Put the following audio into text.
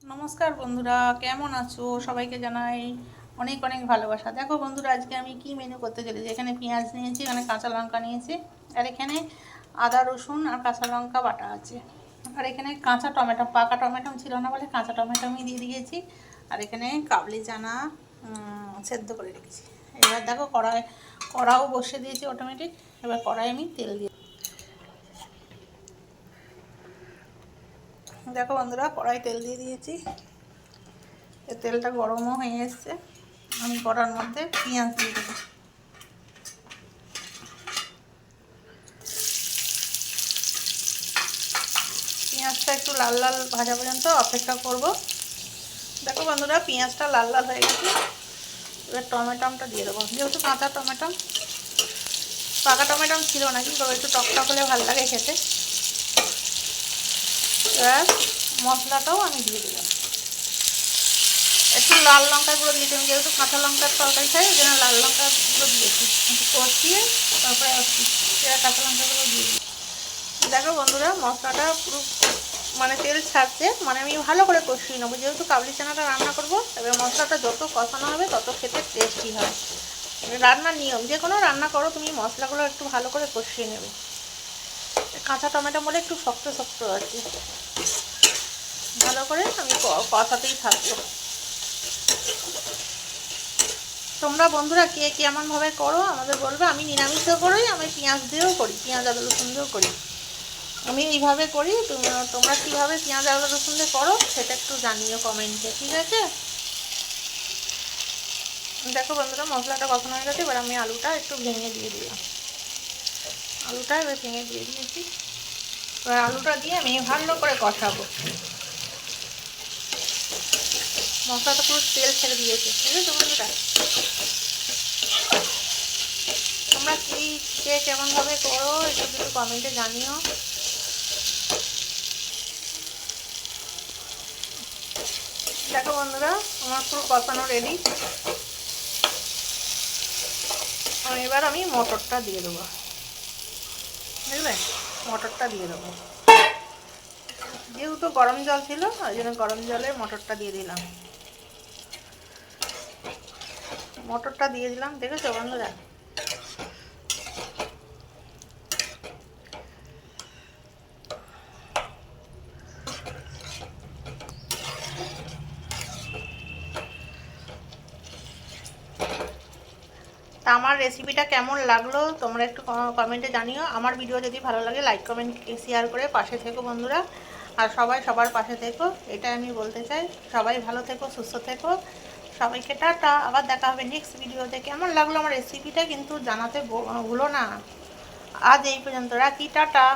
নমস্কার বন্ধুরা, কেমন আছো? সবাইকে জানাই অনেক অনেক ভালোবাসা। দেখো বন্ধুরা, আজকে আমি কি মেনু করতে চলেছি। এখানে পেঁয়াজ নিয়েছি, এখানে কাঁচা লঙ্কা নিয়েছি, আর এখানে আদা রসুন আর কাঁচা লঙ্কা বাটা আছে, আর এখানে কাঁচা টমেটো, পাকা টমেটো ছিল না বলে কাঁচা টমেটো আমি দিয়ে দিয়েছি, আর এখানে কাবলি চানা সেদ্ধ করে রেখেছি। এবার দেখো কড়াও বসিয়ে দিয়েছি অটোমেটিক। এবার কড়াই আমি তেল দিয়ে, দেখো বন্ধুরা কড়াই তেল দিয়ে দিয়েছি। তেলটা গরমও হয়ে এসছে। আমি কড়ার মধ্যে পেঁয়াজ দিয়ে দেবো। পেঁয়াজটা একটু লাল লাল ভাজা পর্যন্ত অপেক্ষা করব। দেখো বন্ধুরা, পেঁয়াজটা লাল লাল হয়ে গেছে। এবার টমেটোটা দিয়ে দেবো। যেহেতু কাঁচা টমেটো, পাকা টমেটো ছিল না, কি করবো, একটু টকটক হলে ভালো লাগে খেতে। এবার মশলাটাও আমি দিয়ে দিলাম। একটু লাল লঙ্কার গুঁড়ো দিয়েছি, আমি যেহেতু কাঁচা লঙ্কার তরকারি খাই, ওই জন্য লাল লঙ্কার গুঁড়ো দিয়েছি। একটু কষিয়ে তারপরে কাঁচা লঙ্কার গুঁড়ো দিয়ে দিই। দেখো বন্ধুরা, মশলাটা পুরো মানে তেল ছাড়ছে, মানে আমি ভালো করে কষিয়ে নেবো, যেহেতু কাবলি চানাটা রান্না করব। এবার মশলাটা যত কষানো হবে তত খেতে টেস্টি হয়। রান্নার নিয়ম, যে কোনো রান্না করো তুমি মশলাগুলো একটু ভালো করে কষিয়ে নেবে। কাঁচা টমেটো বলে একটু শক্ত শক্ত আছে, ভালো করে আমি কষাতেই থাকবো। তোমরা বন্ধুরা কে কেমনভাবে করো আমাদের বলবে। আমি নিরামিষও করি, আমি পেঁয়াজ দিয়েও করি, পেঁয়াজ আদা রসুন দিয়েও করি। আমি এইভাবে করি। তোমরা কীভাবে পেঁয়াজ আদা রসুন দিয়ে করো সেটা একটু জানিও কমেন্টে, ঠিক আছে? দেখো বন্ধুরা, মশলাটা কষানো হয়ে গেছে। এবার আমি আলুটা একটু ভেঙে দিয়ে দিলাম। আলুটা এবার ভেঙে দিয়ে দিয়েছি। এবার আলুটা দিয়ে আমি ভালো করে কষাবো। মশলাটা পুরো তেল ছেড়ে দিয়েছে, ঠিক আছে বন্ধুরা? তোমরা কে কেমনভাবে করো একটু কমেন্টে জানিও। দেখো বন্ধুরা, আমার পুরো কষানো রেডি। এবার আমি মটরটা দিয়ে দেবো, বুঝলে? মটরটা দিয়ে দেবো। যেহেতু গরম জল ছিল, ওই জন্য গরম জলে মটরটা দিয়ে দিলাম। মটরটা দিয়ে দিলাম, দেখেছো বন্ধুরা? তা আমার রেসিপিটা কেমন লাগলো তোমরা একটু কমেন্টে জানিও। আমার ভিডিও যদি ভালো লাগে লাইক কমেন্ট শেয়ার করে পাশে থেকো বন্ধুরা। আর সবাই সবার পাশে থেকো, এটাই আমি বলতে চাই। সবাই ভালো থেকো, সুস্থ থেকো। সবাইকে টাটা। আবার দেখা হবে নেক্সট ভিডিওতে। কেমন লাগলো আমার রেসিপিটা কিন্তু জানাতে ভুলো না। আজ এই পর্যন্ত রাখি, টাটা।